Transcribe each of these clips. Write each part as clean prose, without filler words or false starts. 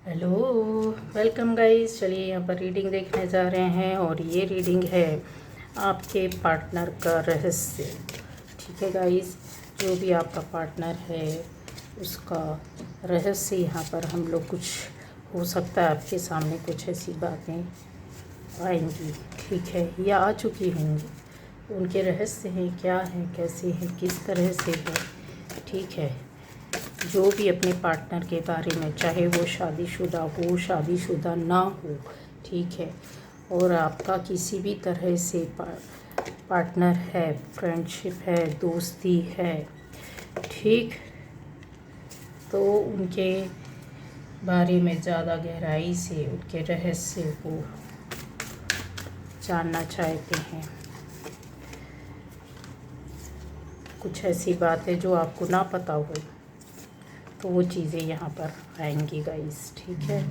Hello, welcome guys. चलिए यहाँ पर रीडिंग देखने जा रहे हैं और ये रीडिंग है आपके पार्टनर का रहस्य। ठीक है गाइस, जो भी आपका पार्टनर है उसका रहस्य यहाँ पर हम लोग कुछ हो सकता है आपके सामने कुछ ऐसी बातें आएंगी। ठीक है, या आ चुकी होंगी। उनके रहस्य हैं, क्या हैं, कैसे हैं, किस तरह से है। ठीक है, जो भी अपने पार्टनर के बारे में, चाहे वो शादीशुदा हो, शादीशुदा ना हो, ठीक है, और आपका किसी भी तरह से पार्टनर है, फ्रेंडशिप है, दोस्ती है, ठीक, तो उनके बारे में ज़्यादा गहराई से उनके रहस्य को जानना चाहते हैं। कुछ ऐसी बातें जो आपको ना पता हो, तो वो चीज़ें यहाँ पर आएंगी गाइस। ठीक है,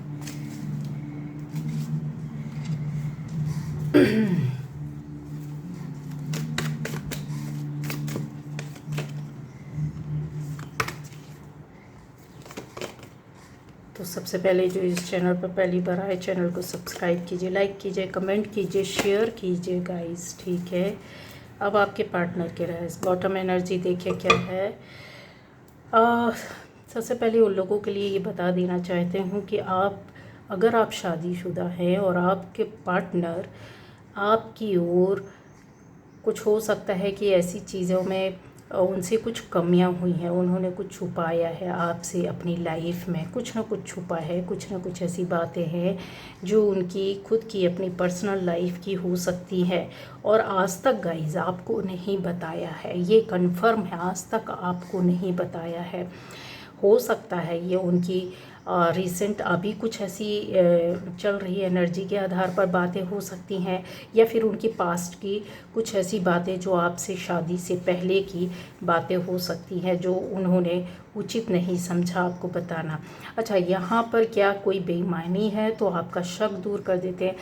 तो सबसे पहले जो इस चैनल पर पहली बार आए, चैनल को सब्सक्राइब कीजिए, लाइक कीजिए, कमेंट कीजिए, शेयर कीजिए गाइस। ठीक है, अब आपके पार्टनर के रहस्य, बॉटम एनर्जी देखिए क्या है। सबसे पहले उन लोगों के लिए ये बता देना चाहते हूँ कि अगर आप शादीशुदा हैं और आपके पार्टनर आपकी ओर, कुछ हो सकता है कि ऐसी चीज़ों में उनसे कुछ कमियां हुई हैं, उन्होंने कुछ छुपाया है आपसे, अपनी लाइफ में कुछ ना कुछ छुपा है, कुछ ना कुछ ऐसी बातें हैं जो उनकी खुद की अपनी पर्सनल लाइफ की हो सकती है और आज तक गाइज आपको नहीं बताया है। ये कंफर्म है, आज तक आपको नहीं बताया है। हो सकता है ये उनकी रिसेंट अभी कुछ ऐसी चल रही एनर्जी के आधार पर बातें हो सकती हैं, या फिर उनकी पास्ट की कुछ ऐसी बातें जो आपसे शादी से पहले की बातें हो सकती हैं जो उन्होंने उचित नहीं समझा आपको बताना। अच्छा, यहाँ पर क्या कोई बेईमानी है तो आपका शक दूर कर देते हैं।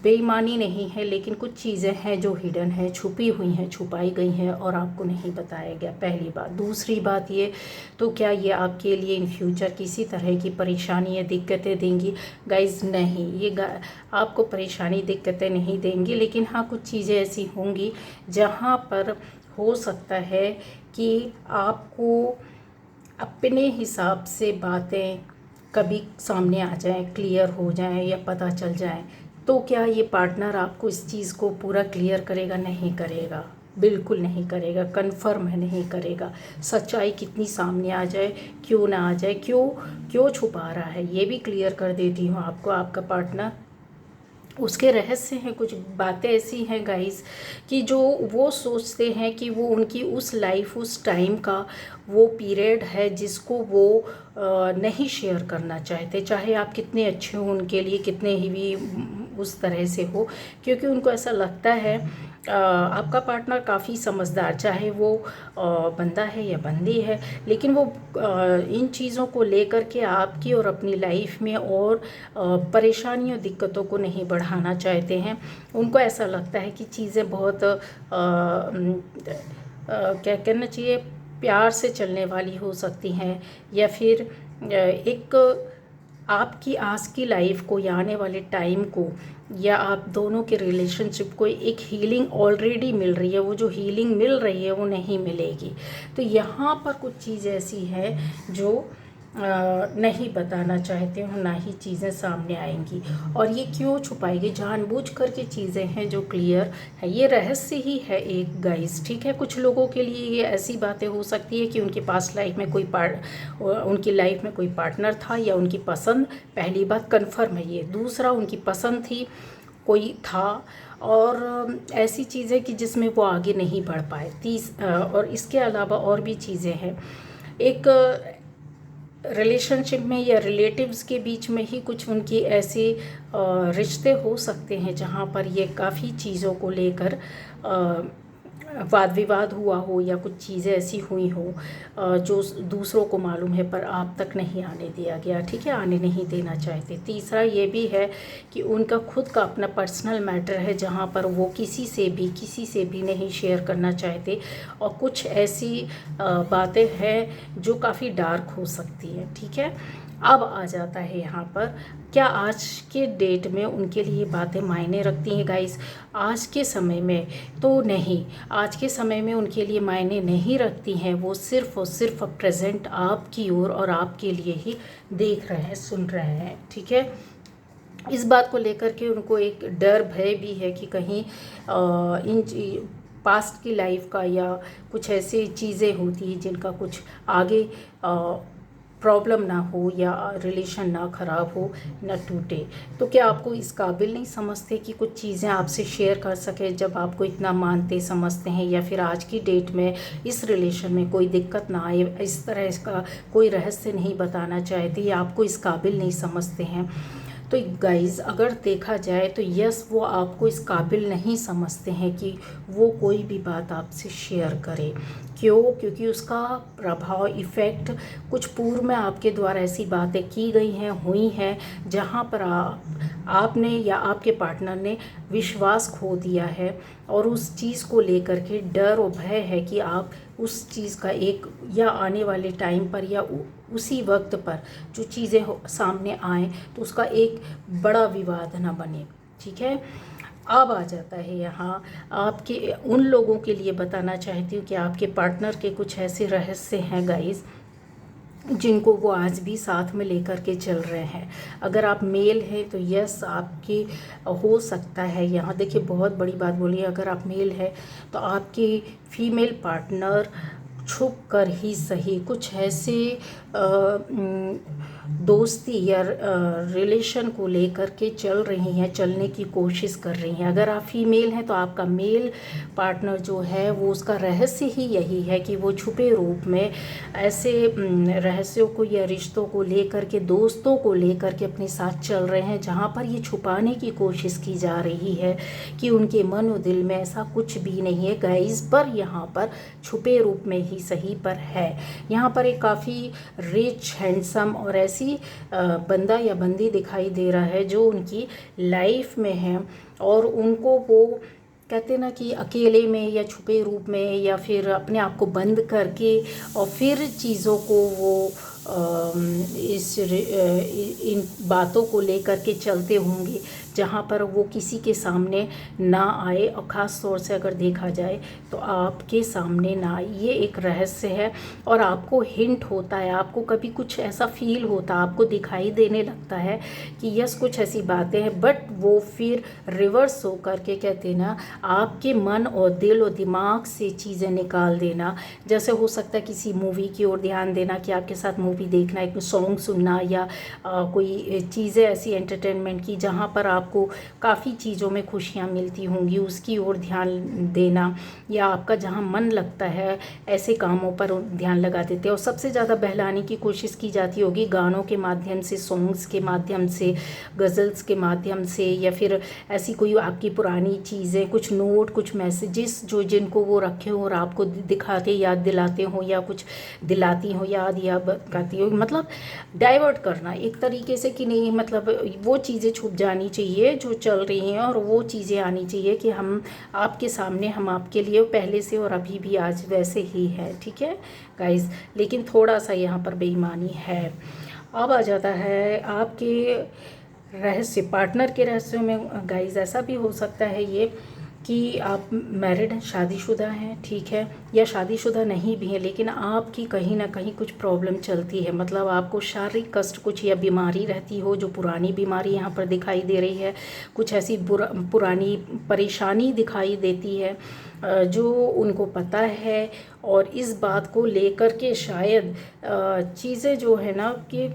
बेईमानी नहीं है, लेकिन कुछ चीज़ें हैं जो हिडन है, छुपी हुई हैं, छुपाई गई हैं और आपको नहीं बताया गया, पहली बात। दूसरी बात ये, तो क्या ये आपके लिए इन फ्यूचर किसी तरह की परेशानी या दिक्कतें देंगी? गाइज नहीं, ये आपको परेशानी दिक्कतें नहीं देंगी, लेकिन हाँ कुछ चीज़ें ऐसी होंगी जहाँ पर हो सकता है कि आपको अपने हिसाब से बातें कभी सामने आ जाएं, क्लियर हो जाएं या पता चल जाएं। तो क्या ये पार्टनर आपको इस चीज़ को पूरा क्लियर करेगा? नहीं करेगा, बिल्कुल नहीं करेगा, कन्फर्म है नहीं करेगा। सच्चाई कितनी सामने आ जाए, क्यों ना आ जाए, क्यों क्यों छुपा रहा है, ये भी क्लियर कर देती हूँ आपको। आपका पार्टनर, उसके रहस्य हैं, कुछ बातें ऐसी हैं गाइस कि जो वो सोचते हैं कि वो उनकी उस लाइफ, उस टाइम का वो पीरियड है जिसको वो नहीं शेयर करना चाहते, चाहे आप कितने अच्छे हो उनके लिए, कितने ही भी उस तरह से हो, क्योंकि उनको ऐसा लगता है आपका पार्टनर काफ़ी समझदार, चाहे वो बंदा है या बंदी है, लेकिन वो इन चीज़ों को लेकर के आपकी और अपनी लाइफ में और परेशानियों, दिक्कतों को नहीं बढ़ाना चाहते हैं। उनको ऐसा लगता है कि चीज़ें बहुत क्या कहना चाहिए, प्यार से चलने वाली हो सकती हैं, या फिर एक आपकी आज की लाइफ को या आने वाले टाइम को, या आप दोनों के रिलेशनशिप को एक हीलिंग ऑलरेडी मिल रही है, वो जो हीलिंग मिल रही है वो नहीं मिलेगी। तो यहाँ पर कुछ चीज़ ऐसी है जो नहीं बताना चाहते हो, ना ही चीज़ें सामने आएंगी। और ये क्यों छुपाएगी? जानबूझ कर के चीज़ें हैं जो क्लियर है, ये रहस्य ही है एक गाइस। ठीक है, कुछ लोगों के लिए ये ऐसी बातें हो सकती है कि उनके पास लाइफ में उनकी लाइफ में कोई पार्टनर था, या उनकी पसंद, पहली बात कन्फर्म है ये। दूसरा, उनकी पसंद थी, कोई था, और ऐसी चीज़ें कि जिसमें वो आगे नहीं बढ़ पाए। और इसके अलावा और भी चीज़ें हैं। एक रिलेशनशिप में या रिलेटिव्स के बीच में ही कुछ उनकी ऐसे रिश्ते हो सकते हैं जहाँ पर ये काफ़ी चीज़ों को लेकर वाद विवाद हुआ हो, या कुछ चीज़ें ऐसी हुई हो जो दूसरों को मालूम है पर आप तक नहीं आने दिया गया। ठीक है, आने नहीं देना चाहते। तीसरा ये भी है कि उनका खुद का अपना पर्सनल मैटर है जहाँ पर वो किसी से भी नहीं शेयर करना चाहते, और कुछ ऐसी बातें हैं जो काफ़ी डार्क हो सकती है। ठीक है, अब आ जाता है यहाँ पर, क्या आज के डेट में उनके लिए बातें मायने रखती हैं गाइस? आज के समय में तो नहीं, आज के समय में उनके लिए मायने नहीं रखती हैं। वो सिर्फ़ और सिर्फ प्रेजेंट आपकी ओर और आपके लिए ही देख रहे हैं, सुन रहे हैं, ठीक है। इस बात को लेकर के उनको एक डर भय भी है कि कहीं इन पास्ट की लाइफ का या कुछ ऐसी चीज़ें होती हैं जिनका कुछ आगे प्रॉब्लम ना हो या रिलेशन ना ख़राब हो, ना टूटे। तो क्या आपको इस काबिल नहीं समझते कि कुछ चीज़ें आपसे शेयर कर सके, जब आपको इतना मानते समझते हैं, या फिर आज की डेट में इस रिलेशन में कोई दिक्कत ना आए, इस तरह इसका कोई रहस्य नहीं बताना चाहते, या आपको इस काबिल नहीं समझते हैं? तो गाइज़, अगर देखा जाए तो यस, वो आपको इस काबिल नहीं समझते हैं कि वो कोई भी बात आपसे शेयर करे। क्यों? क्योंकि उसका प्रभाव, इफ़ेक्ट कुछ पूर्व में आपके द्वारा ऐसी बातें की गई हैं, हुई हैं, जहाँ पर आपने या आपके पार्टनर ने विश्वास खो दिया है, और उस चीज़ को लेकर के डर और भय है कि आप उस चीज़ का एक या आने वाले टाइम पर या उसी वक्त पर जो चीज़ें सामने आएँ तो उसका एक बड़ा विवाद ना बने, ठीक है। अब आ जाता है यहाँ, आपके उन लोगों के लिए बताना चाहती हूँ कि आपके पार्टनर के कुछ ऐसे रहस्य हैं गाइस, जिनको वो आज भी साथ में लेकर के चल रहे हैं। अगर आप मेल हैं तो यस, आपकी हो सकता है, यहाँ देखिए बहुत बड़ी बात बोली है, अगर आप मेल है तो आपकी फीमेल पार्टनर छुप कर ही सही कुछ ऐसे दोस्ती या रिलेशन को लेकर के चल रही हैं, चलने की कोशिश कर रही हैं। अगर आप फीमेल हैं तो आपका मेल पार्टनर जो है वो, उसका रहस्य ही यही है कि वो छुपे रूप में ऐसे रहस्यों को या रिश्तों को लेकर के, दोस्तों को लेकर के अपने साथ चल रहे हैं, जहाँ पर ये छुपाने की कोशिश की जा रही है कि उनके मन और दिल में ऐसा कुछ भी नहीं है गाइस, पर यहाँ पर छुपे रूप में ही सही पर है। यहाँ पर एक काफ़ी रिच, हैंडसम और ऐसी बंदा या बंदी दिखाई दे रहा है जो उनकी लाइफ में है, और उनको वो कहते ना कि अकेले में या छुपे रूप में या फिर अपने आप को बंद करके और फिर चीज़ों को वो इन बातों को लेकर के चलते होंगे, जहाँ पर वो किसी के सामने ना आए, और ख़ास तौर से अगर देखा जाए तो आपके सामने ना आए। ये एक रहस्य है, और आपको हिंट होता है, आपको कभी कुछ ऐसा फील होता है, आपको दिखाई देने लगता है कि यस कुछ ऐसी बातें हैं, बट वो फिर रिवर्स हो करके कहते ना, आपके मन और दिल और दिमाग से चीज़ें निकाल देना। जैसे हो सकता है किसी मूवी की ओर ध्यान देना कि आपके साथ मूवी देखना, एक सॉन्ग सुनना, या कोई चीज़ें ऐसी एंटरटेनमेंट की जहाँ पर आपको काफ़ी चीज़ों में खुशियाँ मिलती होंगी, उसकी ओर ध्यान देना, या आपका जहाँ मन लगता है ऐसे कामों पर ध्यान लगा देते हैं। और सबसे ज़्यादा बहलाने की कोशिश की जाती होगी गानों के माध्यम से, सॉन्ग्स के माध्यम से, गज़ल्स के माध्यम से, या फिर ऐसी कोई आपकी पुरानी चीज़ें, कुछ नोट, कुछ मैसेजेस जो जिनको वो रखे हो और आपको दिखाते, याद दिलाते हो, या कुछ दिलाती हो याद, या बताती हो, मतलब डाइवर्ट करना एक तरीके से कि नहीं, मतलब वो चीज़ें छुप जानी चाहिए जो चल रही हैं, और वो चीज़ें आनी चाहिए कि हम आपके सामने, हम आपके लिए पहले से और अभी भी आज वैसे ही है, ठीक है गाइस। लेकिन थोड़ा सा यहाँ पर बेईमानी है। अब आ जाता है आपके रहस्य, पार्टनर के रहस्यों में गाइस। ऐसा भी हो सकता है ये कि आप मैरिड हैं, शादीशुदा हैं, ठीक है, या शादीशुदा नहीं भी हैं, लेकिन आपकी कहीं ना कहीं कुछ प्रॉब्लम चलती है, मतलब आपको शारीरिक कष्ट कुछ या बीमारी रहती हो, जो पुरानी बीमारी यहाँ पर दिखाई दे रही है, कुछ ऐसी पुरानी परेशानी दिखाई देती है जो उनको पता है, और इस बात को लेकर के शायद चीज़ें जो है ना कि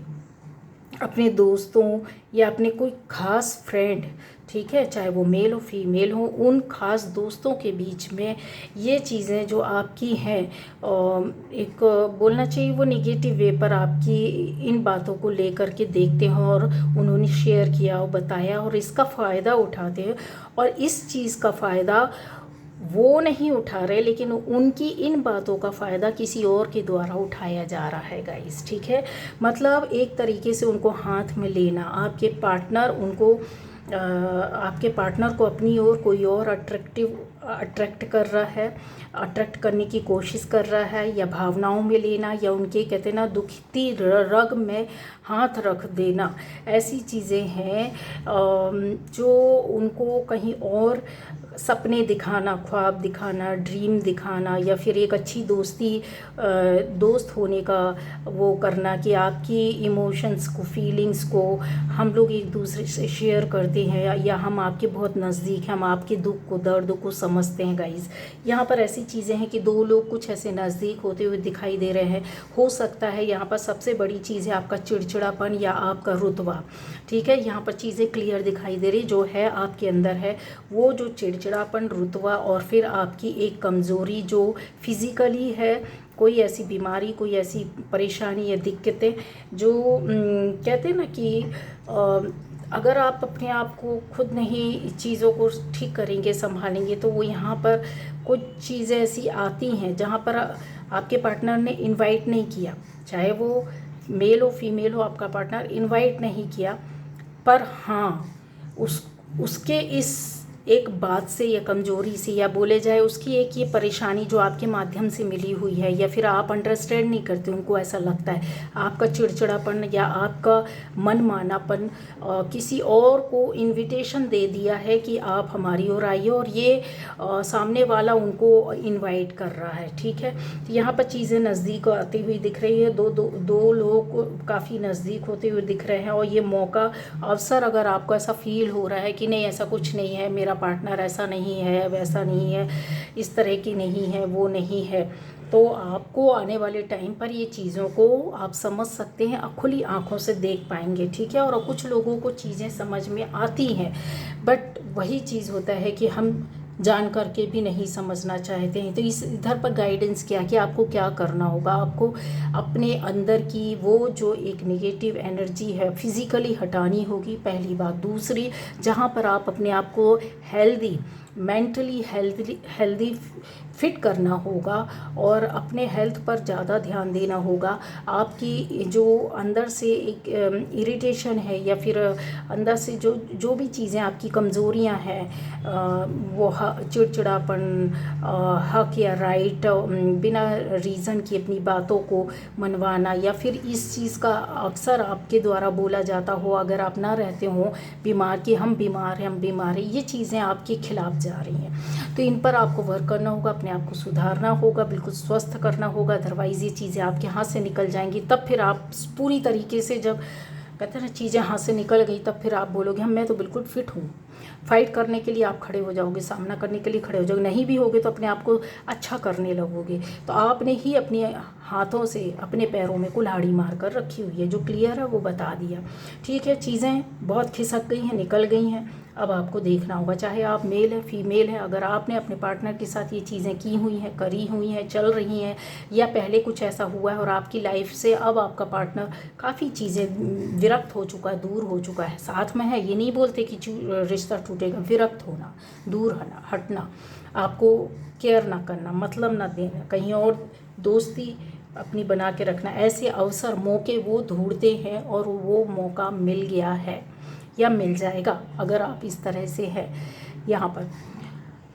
अपने दोस्तों या अपने कोई ख़ास फ्रेंड, ठीक है, चाहे वो मेल हो फीमेल हो, उन ख़ास दोस्तों के बीच में ये चीज़ें जो आपकी हैं, एक बोलना चाहिए वो निगेटिव वे पर आपकी इन बातों को लेकर के देखते हैं, और उन्होंने शेयर किया और बताया और इसका फ़ायदा उठाते हैं, और इस चीज़ का फ़ायदा वो नहीं उठा रहे, लेकिन उनकी इन बातों का फ़ायदा किसी और के द्वारा उठाया जा रहा है गाइस, ठीक है। मतलब एक तरीके से उनको हाथ में लेना, आपके पार्टनर को अपनी ओर कोई और अट्रैक्टिव अट्रैक्ट कर रहा है, अट्रैक्ट करने की कोशिश कर रहा है, या भावनाओं में लेना, या उनके कहते हैं ना दुखती रग में हाथ रख देना, ऐसी चीज़ें हैं जो उनको कहीं और सपने दिखाना, ख्वाब दिखाना, ड्रीम दिखाना, या फिर एक अच्छी दोस्त होने का वो करना कि आपकी इमोशंस को, फीलिंग्स को हम लोग एक दूसरे से शेयर करते हैं, या हम आपके बहुत नज़दीक हैं, हम आपके दुख को, दर्द को समझते हैं गाइस। यहाँ पर ऐसी चीज़ें हैं कि दो लोग कुछ ऐसे नज़दीक होते हुए दिखाई दे रहे हैं। हो सकता है यहाँ पर सबसे बड़ी चीज़ है आपका चिड़चिड़ापन या आपका रुतबा, ठीक है। यहाँ पर चीज़ें क्लियर दिखाई दे रही, जो है आपके अंदर है वो जो चिड़चिड़ापन, रुतबा, और फिर आपकी एक कमज़ोरी जो फिज़िकली है, कोई ऐसी बीमारी, कोई ऐसी परेशानी या दिक्कतें जो कहते हैं ना कि अगर आप अपने आप को खुद नहीं चीज़ों को ठीक करेंगे, संभालेंगे, तो वो यहाँ पर कुछ चीज़ें ऐसी आती हैं जहाँ पर आपके पार्टनर ने इनवाइट नहीं किया, चाहे वो मेल हो फीमेल हो, आपका पार्टनर इनवाइट नहीं किया, पर हाँ उसके इस एक बात से या कमज़ोरी से, या बोले जाए उसकी एक ये परेशानी जो आपके माध्यम से मिली हुई है, या फिर आप अंडरस्टैंड नहीं करते, उनको ऐसा लगता है आपका चिड़चिड़ापन या आपका मनमानापन किसी और को इनविटेशन दे दिया है कि आप हमारी ओर आइए, और ये सामने वाला उनको इनवाइट कर रहा है, ठीक है। तो यहाँ पर चीज़ें नज़दीक आती हुई दिख रही है, दो लोग काफ़ी नज़दीक होते हुए दिख रहे हैं, और ये मौका, अवसर, अगर आपको ऐसा फील हो रहा है कि नहीं ऐसा कुछ नहीं है, मेरा पार्टनर ऐसा नहीं है, वैसा नहीं है, इस तरह की नहीं है, वो नहीं है, तो आपको आने वाले टाइम पर ये चीज़ों को आप समझ सकते हैं, खुली आंखों से देख पाएंगे, ठीक है। और कुछ लोगों को चीज़ें समझ में आती हैं, बट वही चीज़ होता है कि हम जान करके भी नहीं समझना चाहते हैं। तो इधर पर गाइडेंस क्या कि आपको क्या करना होगा, आपको अपने अंदर की वो जो एक नेगेटिव एनर्जी है फिज़िकली हटानी होगी, पहली बात। दूसरी, जहाँ पर आप अपने आप को हेल्दी, मेंटली हेल्दी फिट करना होगा, और अपने हेल्थ पर ज़्यादा ध्यान देना होगा। आपकी जो अंदर से एक इरिटेशन है, या फिर अंदर से जो भी चीज़ें आपकी कमज़ोरियां हैं, वो चिड़चिड़ापन, हक या राइट, बिना रीज़न की अपनी बातों को मनवाना, या फिर इस चीज़ का अक्सर आपके द्वारा बोला जाता हो, अगर आप ना रहते हो बीमार कि हम बीमार हैं, ये चीज़ें आपके खिलाफ जा रही हैं। तो इन पर आपको वर्क करना होगा, अपने आप को सुधारना होगा, बिल्कुल स्वस्थ करना होगा, अदरवाइज़ ये चीज़ें आपके हाथ से निकल जाएंगी। तब फिर आप पूरी तरीके से, जब कहते हैं ना चीज़ें हाथ से निकल गई, तब फिर आप बोलोगे हम मैं तो बिल्कुल फिट हूँ, फाइट करने के लिए आप खड़े हो जाओगे, सामना करने के लिए खड़े हो जाओगे। नहीं भी होगे तो अपने आप को अच्छा करने लगोगे। तो आपने ही अपने हाथों से अपने पैरों में कुल्हाड़ी मार कर रखी हुई है, जो क्लियर है वो बता दिया, ठीक है। चीज़ें बहुत खिसक गई हैं, निकल गई हैं, अब आपको देखना होगा, चाहे आप मेल है फीमेल है, अगर आपने अपने पार्टनर के साथ ये चीज़ें की हुई हैं, करी हुई हैं, चल रही हैं, या पहले कुछ ऐसा हुआ है और आपकी लाइफ से अब आपका पार्टनर काफ़ी चीज़ें विरक्त हो चुका है, दूर हो चुका है, साथ में है, ये नहीं बोलते कि रिश्ता टूटेगा, विरक्त होना, दूर होना, हटना, आपको केयर ना करना, मतलब ना देना, कहीं और दोस्ती अपनी बना के रखना, ऐसे अवसर, मौके वो ढूंढते हैं, और वो मौका मिल गया है या मिल जाएगा अगर आप इस तरह से है। यहाँ पर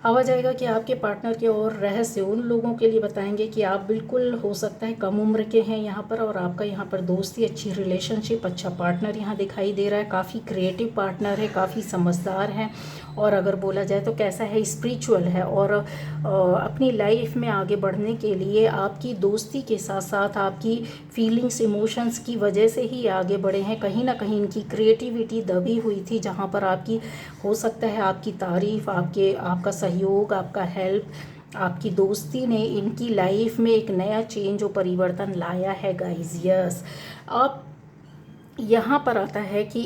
अब आ जाएगा कि आपके पार्टनर के और रहस्य उन लोगों के लिए बताएंगे कि आप बिल्कुल हो सकता है कम उम्र के हैं यहाँ पर, और आपका यहाँ पर दोस्ती, अच्छी रिलेशनशिप, अच्छा पार्टनर यहाँ दिखाई दे रहा है, काफ़ी क्रिएटिव पार्टनर है, काफ़ी समझदार है, और अगर बोला जाए तो कैसा है, स्पिरिचुअल है, और अपनी लाइफ में आगे बढ़ने के लिए आपकी दोस्ती के साथ साथ आपकी फीलिंग्स, इमोशंस की वजह से ही आगे बढ़े हैं। कहीं ना कहीं इनकी क्रिएटिविटी दबी हुई थी, जहाँ पर आपकी हो सकता है आपकी तारीफ़, आपका सहयोग, आपका हेल्प, आपकी दोस्ती ने इनकी लाइफ में एक नया चेंज और परिवर्तन लाया है गाइस। यस, आप यहाँ पर आता है कि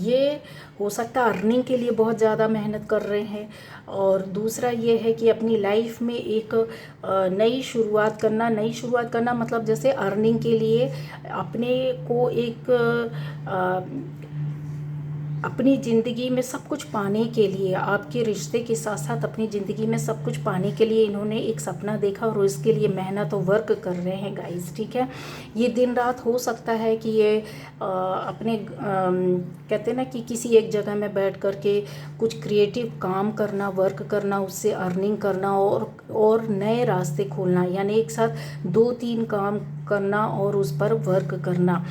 ये हो सकता है अर्निंग के लिए बहुत ज़्यादा मेहनत कर रहे हैं, और दूसरा ये है कि अपनी लाइफ में एक नई शुरुआत करना मतलब जैसे अर्निंग के लिए अपने को एक अपनी ज़िंदगी में सब कुछ पाने के लिए, आपके रिश्ते के साथ साथ अपनी ज़िंदगी में सब कुछ पाने के लिए इन्होंने एक सपना देखा और इसके लिए मेहनत और वर्क कर रहे हैं गाइस, ठीक है। ये दिन रात हो सकता है कि ये अपने कहते हैं ना कि किसी एक जगह में बैठ कर के कुछ क्रिएटिव काम करना, वर्क करना, उससे अर्निंग करना और नए रास्ते खोलना, यानी एक साथ 2-3 काम करना और उस पर वर्क करना।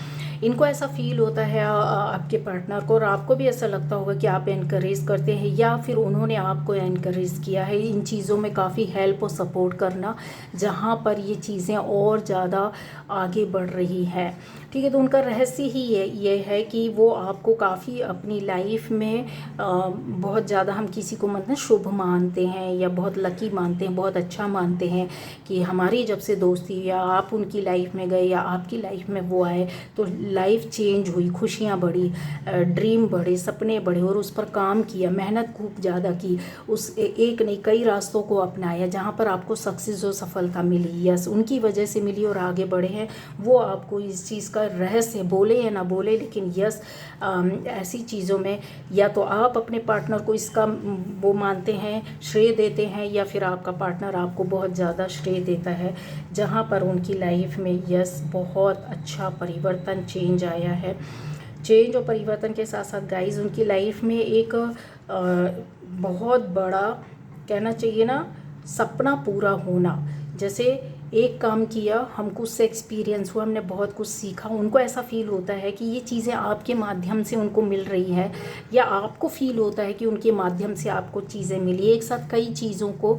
इनको ऐसा फील होता है आपके पार्टनर को, और आपको भी ऐसा लगता होगा कि आप एनकरेज करते हैं या फिर उन्होंने आपको एनकरेज किया है इन चीज़ों में, काफ़ी हेल्प और सपोर्ट करना, जहाँ पर ये चीज़ें और ज़्यादा आगे बढ़ रही हैं, ठीक है। तो उनका रहस्य ही ये है कि वो आपको काफ़ी अपनी लाइफ में बहुत ज़्यादा, हम किसी को मतलब शुभ मानते हैं या बहुत लकी मानते हैं, बहुत अच्छा मानते हैं कि हमारी जब से दोस्ती या आप उनकी लाइफ में गए या आपकी लाइफ में वो आए तो लाइफ चेंज हुई, खुशियाँ बढ़ी, ड्रीम बढ़े, सपने बढ़े, और उस पर काम किया, मेहनत खूब ज़्यादा की, उस एक नहीं कई रास्तों को अपनाया जहाँ पर आपको सक्सेस और सफलता मिली। यस, उनकी वजह से मिली और आगे बढ़े हैं वो। आपको इस चीज़ का रहस्य बोले या ना बोले, लेकिन यस, ऐसी चीज़ों में या तो आप अपने पार्टनर को इसका वो मानते हैं, श्रेय देते हैं, या फिर आपका पार्टनर आपको बहुत ज़्यादा श्रेय देता है, जहाँ पर उनकी लाइफ में यस बहुत अच्छा परिवर्तन, चेंज आया है। चेंज और परिवर्तन के साथ साथ गाइस उनकी लाइफ में एक बहुत बड़ा, कहना चाहिए ना, सपना पूरा होना। जैसे एक काम किया, हमको उससे एक्सपीरियंस हुआ, हमने बहुत कुछ सीखा, उनको ऐसा फील होता है कि ये चीज़ें आपके माध्यम से उनको मिल रही है, या आपको फील होता है कि उनके माध्यम से आपको चीज़ें मिली। एक साथ कई चीज़ों को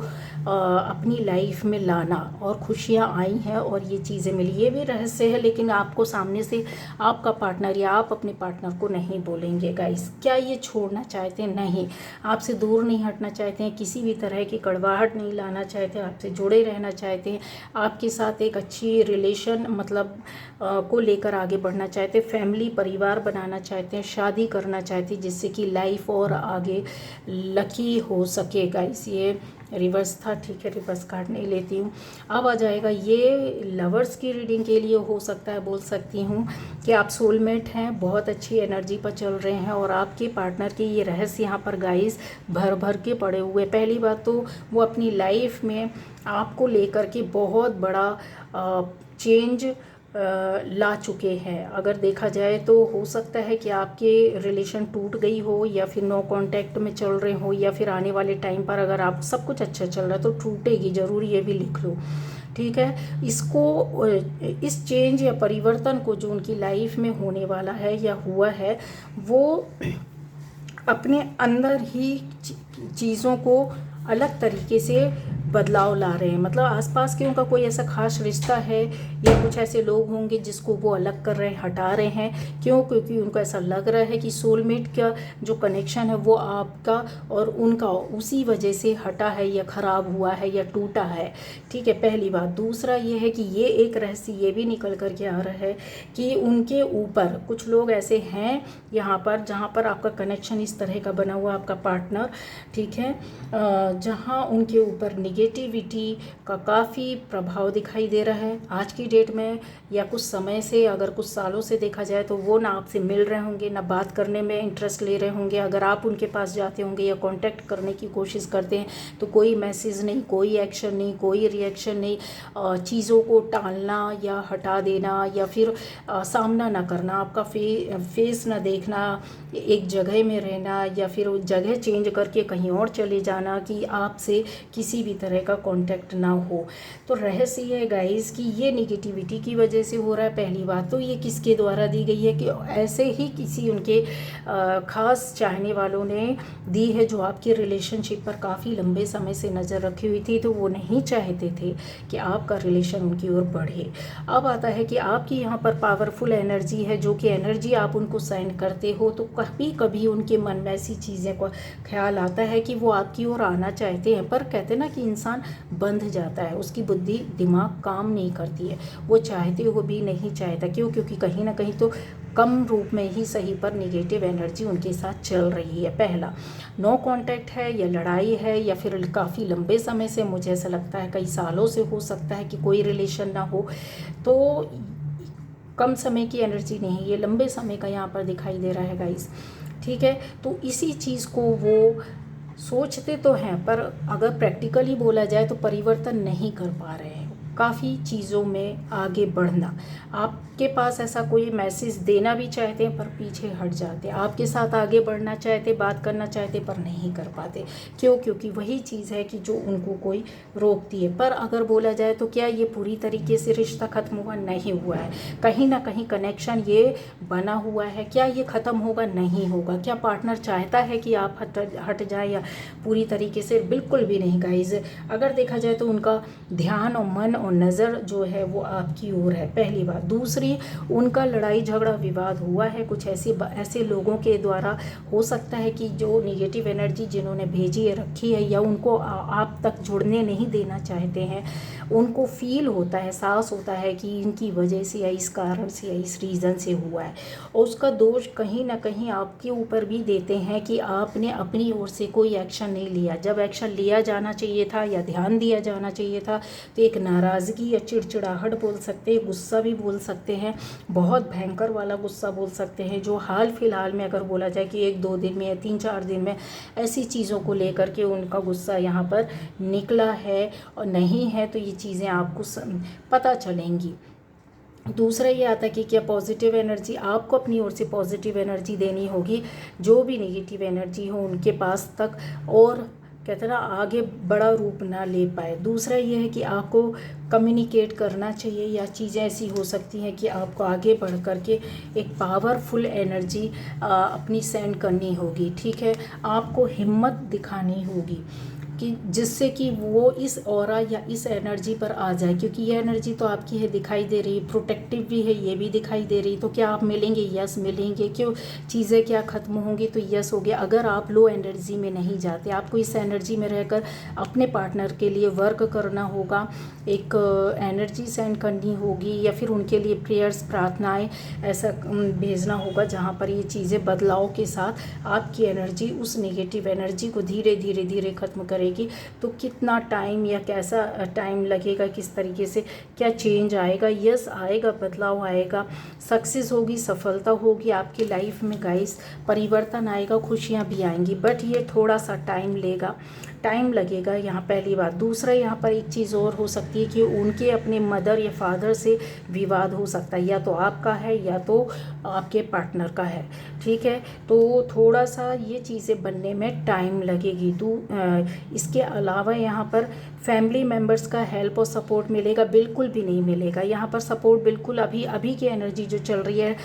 अपनी लाइफ में लाना और खुशियाँ आई हैं और ये चीज़ें मिली, ये भी रहस्य है, लेकिन आपको सामने से आपका पार्टनर या आप अपने पार्टनर को नहीं बोलेंगे गाइस। क्या ये छोड़ना चाहते हैं? नहीं, आपसे दूर नहीं हटना चाहते हैं, किसी भी तरह की कड़वाहट नहीं लाना चाहते, आपसे जुड़े रहना चाहते हैं, आपके साथ एक अच्छी रिलेशन मतलब को लेकर आगे बढ़ना चाहते हैं, फैमिली परिवार बनाना चाहते हैं, शादी करना चाहते हैं, जिससे कि लाइफ और आगे लकी हो सके गाइस। ये रिवर्स था, ठीक है, रिवर्स कार्ड नहीं लेती हूँ। अब आ जाएगा ये लवर्स की रीडिंग के लिए। हो सकता है, बोल सकती हूँ कि आप सोलमेट हैं, बहुत अच्छी एनर्जी पर चल रहे हैं और आपके पार्टनर के ये रहस्य यहाँ पर गाइस भर भर के पड़े हुए। पहली बात तो वो अपनी लाइफ में आपको लेकर के बहुत बड़ा चेंज ला चुके हैं। अगर देखा जाए तो हो सकता है कि आपके रिलेशन टूट गई हो या फिर नो कांटेक्ट में चल रहे हो, या फिर आने वाले टाइम पर अगर आप सब कुछ अच्छा चल रहा है तो टूटेगी ज़रूर, ये भी लिख लो, ठीक है। इसको, इस चेंज या परिवर्तन को जो उनकी लाइफ में होने वाला है या हुआ है, वो अपने अंदर ही चीज़ों को अलग तरीके से बदलाव ला रहे हैं। मतलब आसपास के उनका कोई ऐसा खास रिश्ता है या कुछ ऐसे लोग होंगे जिसको वो अलग कर रहे हैं, हटा रहे हैं। क्यों? क्योंकि उनको ऐसा लग रहा है कि सोलमेट का जो कनेक्शन है वो आपका और उनका उसी वजह से हटा है या ख़राब हुआ है या टूटा है, ठीक है, पहली बात। दूसरा ये है कि ये एक रहस्य ये भी निकल कर के आ रहा है कि उनके ऊपर कुछ लोग ऐसे हैं यहाँ पर जहाँ पर आपका कनेक्शन इस तरह का बना हुआ, आपका पार्टनर, ठीक है, जहाँ उनके ऊपर निगेटिविटी का काफ़ी प्रभाव दिखाई दे रहा है आज की डेट में, या कुछ समय से, अगर कुछ सालों से देखा जाए तो वो ना आपसे मिल रहे होंगे, ना बात करने में इंटरेस्ट ले रहे होंगे। अगर आप उनके पास जाते होंगे या कांटेक्ट करने की कोशिश करते हैं तो कोई मैसेज नहीं, कोई एक्शन नहीं, कोई रिएक्शन नहीं, चीज़ों को टालना या हटा देना या फिर सामना ना करना, आपका फेस ना देखना, एक जगह में रहना या फिर जगह चेंज करके कहीं और चले जाना कि आपसे किसी भी तरह का कांटेक्ट ना हो। तो रहस्य ये है गाइस कि ये निगेटिविटी की वजह से हो रहा है। पहली बात तो ये किसके द्वारा दी गई है कि ऐसे ही किसी उनके ख़ास चाहने वालों ने दी है जो आपके रिलेशनशिप पर काफ़ी लंबे समय से नज़र रखी हुई थी, तो वो नहीं चाहते थे कि आपका रिलेशन उनकी ओर बढ़े। अब आता है कि आपकी यहाँ पर पावरफुल एनर्जी है, जो कि एनर्जी आप उनको सेंड करते हो, तो कभी कभी उनके मन में ऐसी चीज़ें का ख्याल आता है कि वो आपकी ओर आना चाहते हैं, पर कहते हैं ना कि इंसान बंध जाता है, उसकी बुद्धि दिमाग काम नहीं करती है, वो चाहते हो भी नहीं चाहता। क्यों? क्योंकि कहीं ना कहीं तो कम रूप में ही सही पर निगेटिव एनर्जी उनके साथ चल रही है। पहला, नो कांटेक्ट है या लड़ाई है या फिर काफ़ी लंबे समय से, मुझे ऐसा लगता है कई सालों से हो सकता है कि कोई रिलेशन ना हो। तो कम समय की एनर्जी नहीं, ये लंबे समय का यहाँ पर दिखाई दे रहा है गाइस। ठीक है, तो इसी चीज़ को वो सोचते तो हैं, पर अगर प्रैक्टिकली बोला जाए तो परिवर्तन नहीं कर पा रहे हैं। काफ़ी चीज़ों में आगे बढ़ना, आपके पास ऐसा कोई मैसेज देना भी चाहते हैं पर पीछे हट जाते हैं, आपके साथ आगे बढ़ना चाहते, बात करना चाहते पर नहीं कर पाते। क्यों? क्योंकि वही चीज़ है कि जो उनको कोई रोकती है। पर अगर बोला जाए तो क्या ये पूरी तरीके से रिश्ता ख़त्म हुआ? नहीं हुआ है, कहीं ना कहीं कनेक्शन ये बना हुआ है। क्या ये ख़त्म होगा? नहीं होगा। क्या पार्टनर चाहता है कि आप हट जाए या पूरी तरीके से? बिल्कुल भी नहीं गाइज। अगर देखा जाए तो उनका ध्यान और मन और नज़र जो है वो आपकी ओर है, पहली बात। दूसरी, उनका लड़ाई झगड़ा विवाद हुआ है कुछ ऐसे लोगों के द्वारा, हो सकता है कि जो निगेटिव एनर्जी जिन्होंने भेजी है, रखी है, या उनको आप तक जुड़ने नहीं देना चाहते हैं, उनको फील होता है, एहसास होता है कि इनकी वजह से या इस कारण से या इस रीज़न से हुआ है, और उसका दोष कहीं ना कहीं आपके ऊपर भी देते हैं कि आपने अपनी ओर से कोई एक्शन नहीं लिया। जब एक्शन लिया जाना चाहिए था या ध्यान दिया जाना चाहिए था तो एक नाराज़गी या चिड़चिड़ाहट बोल सकते हैं, गुस्सा भी बोल सकते हैं, बहुत भयंकर वाला गुस्सा बोल सकते हैं, जो हाल फिलहाल में अगर बोला जाए कि 1-2 दिन में या 3-4 दिन में ऐसी चीज़ों को लेकर के उनका गुस्सा यहाँ पर निकला है, और नहीं है तो ये चीज़ें आपको पता चलेंगी। दूसरा ये आता है कि क्या पॉजिटिव एनर्जी, आपको अपनी ओर से पॉजिटिव एनर्जी देनी होगी, जो भी नेगेटिव एनर्जी हो उनके पास तक, और कहते हैं ना आगे बड़ा रूप ना ले पाए। दूसरा ये है कि आपको कम्युनिकेट करना चाहिए, या चीज़ें ऐसी हो सकती हैं कि आपको आगे बढ़ कर के एक पावरफुल एनर्जी अपनी सेंड करनी होगी। ठीक है, आपको हिम्मत दिखानी होगी कि जिससे कि वो इस ऑरा या इस एनर्जी पर आ जाए, क्योंकि ये एनर्जी तो आपकी है, दिखाई दे रही, प्रोटेक्टिव भी है, ये भी दिखाई दे रही। तो क्या आप मिलेंगे? यस मिलेंगे। क्यों? चीज़ें क्या ख़त्म होंगी? तो यस हो गया। अगर आप लो एनर्जी में नहीं जाते, आपको इस एनर्जी में रहकर अपने पार्टनर के लिए वर्क करना होगा, एक एनर्जी सेंड करनी होगी, या फिर उनके लिए प्रेयर्स, प्रार्थनाएँ ऐसा भेजना होगा जहाँ पर ये चीज़ें बदलाव के साथ आपकी एनर्जी उस नेगेटिव एनर्जी को धीरे धीरे धीरे ख़त्म करेगी। तो कितना टाइम या कैसा टाइम लगेगा, किस तरीके से क्या चेंज आएगा? यस आएगा, बदलाव आएगा, सक्सेस होगी, सफलता होगी आपकी लाइफ में गाइस, परिवर्तन आएगा, खुशियाँ भी आएंगी, बट ये थोड़ा सा टाइम लेगा, टाइम लगेगा यहाँ पहली बात। दूसरा, यहाँ पर एक चीज़ और हो सकती है कि उनके अपने मदर या फादर से विवाद हो सकता है, या तो आपका है या तो आपके पार्टनर का है। ठीक है, तो थोड़ा सा ये चीज़ें बनने में टाइम लगेगी। इसके अलावा यहाँ पर फैमिली मेम्बर्स का हेल्प और सपोर्ट मिलेगा? बिल्कुल भी नहीं मिलेगा। यहाँ पर सपोर्ट बिल्कुल अभी की एनर्जी जो चल रही है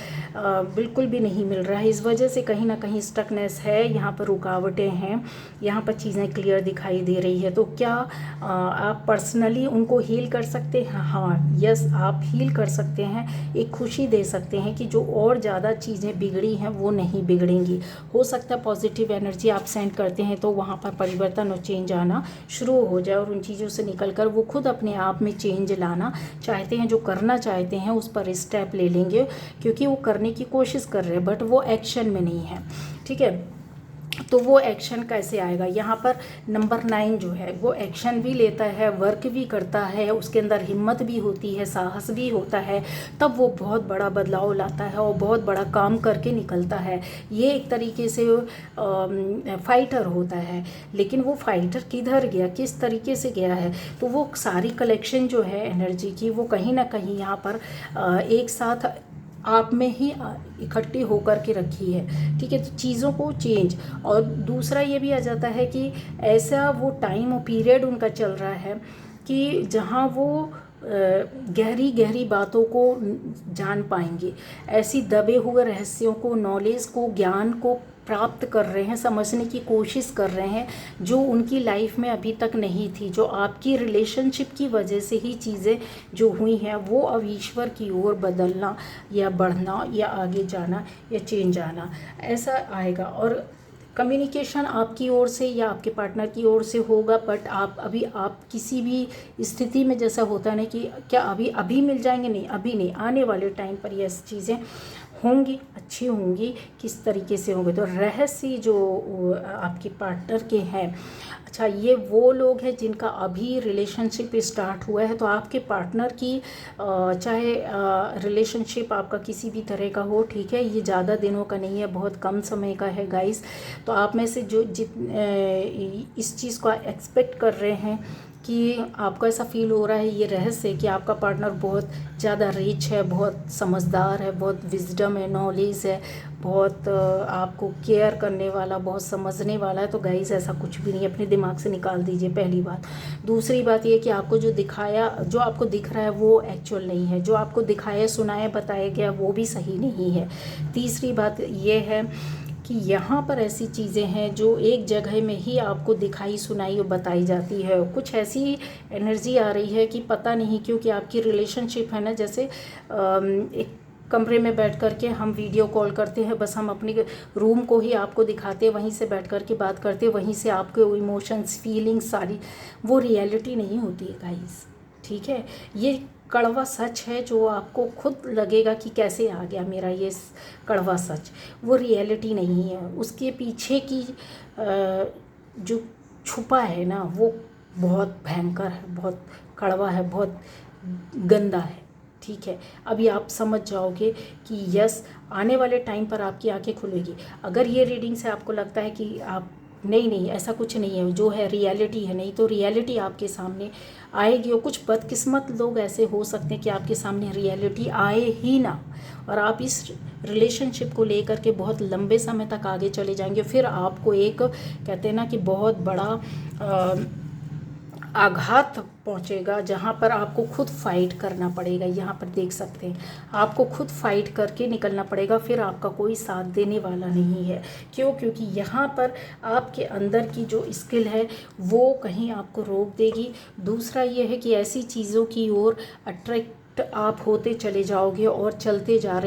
बिल्कुल भी नहीं मिल रहा है। इस वजह से कहीं ना कहीं स्टकनेस है, यहाँ पर रुकावटें हैं, यहाँ पर चीज़ें क्लियर दिखाई दे रही है। तो क्या आप पर्सनली उनको हील कर सकते हैं? हाँ, यस आप हील कर सकते हैं, एक खुशी दे सकते हैं कि जो और ज़्यादा चीज़ें बिगड़ी हैं वो नहीं बिगड़ेंगी। हो सकता है पॉजिटिव एनर्जी आप सेंड करते हैं तो वहाँ पर परिवर्तन और चेंज आना शुरू हो जाए, और उन चीज़ों से निकलकर वो खुद अपने आप में चेंज लाना चाहते हैं, जो करना चाहते हैं उस पर स्टेप ले लेंगे, क्योंकि वो करने की कोशिश कर रहे हैं बट वो एक्शन में नहीं है। ठीक है, तो वो एक्शन कैसे आएगा? यहाँ पर नंबर 9 जो है वो एक्शन भी लेता है, वर्क भी करता है, उसके अंदर हिम्मत भी होती है, साहस भी होता है, तब वो बहुत बड़ा बदलाव लाता है और बहुत बड़ा काम करके निकलता है। ये एक तरीके से फाइटर होता है, लेकिन वो फाइटर किधर गया, किस तरीके से गया है? तो वो सारी कलेक्शन जो है एनर्जी की, वो कहीं ना कहीं यहाँ पर एक साथ आप में ही इकट्ठी होकर के रखी है। ठीक है, तो चीज़ों को चेंज, और दूसरा ये भी आ जाता है कि ऐसा वो टाइम और पीरियड उनका चल रहा है कि जहाँ वो गहरी गहरी बातों को जान पाएंगे, ऐसी दबे हुए रहस्यों को, नॉलेज को, ज्ञान को प्राप्त कर रहे हैं, समझने की कोशिश कर रहे हैं, जो उनकी लाइफ में अभी तक नहीं थी, जो आपकी रिलेशनशिप की वजह से ही चीज़ें जो हुई हैं, वो अब ईश्वर की ओर बदलना या बढ़ना या आगे जाना या चेंज आना ऐसा आएगा। और कम्युनिकेशन आपकी ओर से या आपके पार्टनर की ओर से होगा, बट आप किसी भी स्थिति में जैसा होता है ना कि क्या अभी मिल जाएंगे, नहीं, अभी नहीं, आने वाले टाइम पर ये चीज़ें होंगी, अच्छी होंगी, किस तरीके से होंगे। तो रहस्य जो आपके पार्टनर के हैं, अच्छा ये वो लोग हैं जिनका अभी रिलेशनशिप स्टार्ट हुआ है। तो आपके पार्टनर की चाहे रिलेशनशिप आपका किसी भी तरह का हो, ठीक है, ये ज़्यादा दिनों का नहीं है, बहुत कम समय का है गाइस। तो आप में से जो इस चीज़ को एक्सपेक्ट कर रहे हैं कि आपको ऐसा फील हो रहा है, ये रहस्य है कि आपका पार्टनर बहुत ज़्यादा रिच है, बहुत समझदार है, बहुत विजडम है, नॉलेज है, बहुत आपको केयर करने वाला, बहुत समझने वाला है। तो गाइस ऐसा कुछ भी नहीं है, अपने दिमाग से निकाल दीजिए, पहली बात। दूसरी बात ये कि आपको जो दिखाया, जो आपको दिख रहा है वो एक्चुअल नहीं है, जो आपको दिखाया, सुनाया, बताया गया वो भी सही नहीं है। तीसरी बात ये है कि यहाँ पर ऐसी चीज़ें हैं जो एक जगह में ही आपको दिखाई, सुनाई और बताई जाती है। कुछ ऐसी एनर्जी आ रही है कि पता नहीं क्यों कि आपकी रिलेशनशिप है ना, जैसे एक कमरे में बैठ कर के हम वीडियो कॉल करते हैं, बस हम अपने रूम को ही आपको दिखाते हैं, वहीं से बैठ कर के बात करते हैं, वहीं से आपके इमोशंस, फीलिंग्स सारी, वो रियलिटी नहीं होती है गाइस, ठीक है। ये कड़वा सच है जो आपको खुद लगेगा कि कैसे आ गया मेरा ये कड़वा सच, वो रियलिटी नहीं है। उसके पीछे की जो छुपा है ना, वो बहुत भयंकर है, बहुत कड़वा है, बहुत गंदा है, ठीक है। अभी आप समझ जाओगे कि यस, आने वाले टाइम पर आपकी आंखें खुलेगी। अगर ये रीडिंग से आपको लगता है कि आप नहीं नहीं ऐसा कुछ नहीं है, जो है रियलिटी है, नहीं तो रियलिटी आपके सामने आएगी। और कुछ बदकिस्मत लोग ऐसे हो सकते हैं कि आपके सामने रियलिटी आए ही ना, और आप इस रिलेशनशिप को लेकर के बहुत लंबे समय तक आगे चले जाएंगे। फिर आपको एक कहते हैं ना कि बहुत बड़ा आघात पहुंचेगा, जहां पर आपको खुद फाइट करना पड़ेगा। यहाँ पर देख सकते हैं, आपको खुद फाइट करके निकलना पड़ेगा, फिर आपका कोई साथ देने वाला नहीं है। क्यों? क्योंकि यहाँ पर आपके अंदर की जो स्किल है वो कहीं आपको रोक देगी। दूसरा ये है कि ऐसी चीज़ों की ओर अट्रैक्ट आप होते चले जाओगे और चलते जा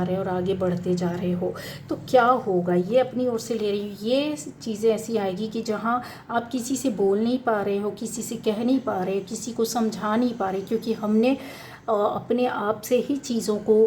रहे और आगे बढ़ते जा रहे हो। तो क्या होगा, ये अपनी ओर से ले रही हूँ, ये चीज़ें ऐसी आएगी कि जहाँ आप किसी से बोल नहीं पा रहे हो, किसी से कह नहीं पा रहे, किसी को समझा नहीं पा रहे, क्योंकि हमने अपने आप से ही चीज़ों को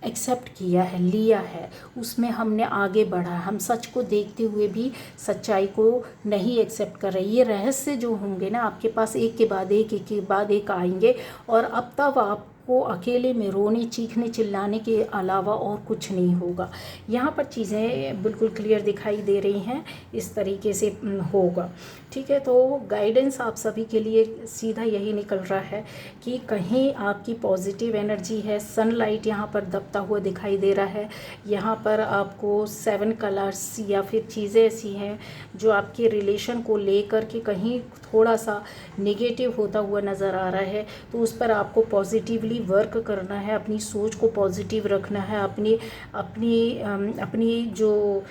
एक्सेप्ट किया है, लिया है, उसमें हमने आगे बढ़ा। हम सच को देखते हुए भी सच्चाई को नहीं एक्सेप्ट कर रहे। ये रहस्य जो होंगे ना आपके पास, एक के बाद एक के बाद एक आएंगे, और अब तब आपको अकेले में रोने, चीखने, चिल्लाने के अलावा और कुछ नहीं होगा। यहाँ पर चीज़ें बिल्कुल क्लियर दिखाई दे रही हैं, इस तरीके से होगा, ठीक है। तो गाइडेंस आप सभी के लिए सीधा यही निकल रहा है कि कहीं आपकी पॉजिटिव एनर्जी है, सनलाइट यहाँ पर दबता हुआ दिखाई दे रहा है। यहाँ पर आपको 7 कलर्स या फिर चीज़ें ऐसी हैं जो आपके रिलेशन को लेकर के कहीं थोड़ा सा नेगेटिव होता हुआ नज़र आ रहा है। तो उस पर आपको पॉजिटिवली वर्क करना है, अपनी सोच को पॉजिटिव रखना है, अपनी अपनी अपनी जो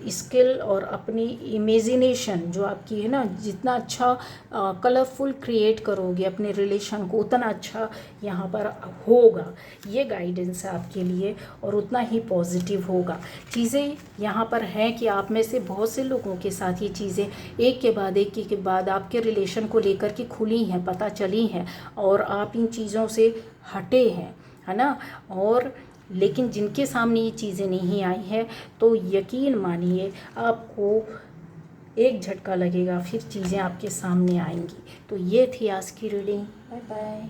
स्किल और अपनी इमेजिनेशन जो आपकी है ना, जितना अच्छा कलरफुल क्रिएट करोगे अपने रिलेशन को, उतना अच्छा यहाँ पर होगा। ये गाइडेंस है आपके लिए, और उतना ही पॉजिटिव होगा। चीज़ें यहाँ पर हैं कि आप में से बहुत से लोगों के साथ ये चीज़ें एक के बाद आपके रिलेशन को लेकर के खुली हैं, पता चली हैं, और आप इन चीज़ों से हटे हैं, है ना। और लेकिन जिनके सामने ये चीज़ें नहीं आई हैं, तो यकीन मानिए आपको एक झटका लगेगा, फिर चीज़ें आपके सामने आएंगी। तो ये थी आज की रीडिंग। Bye bye.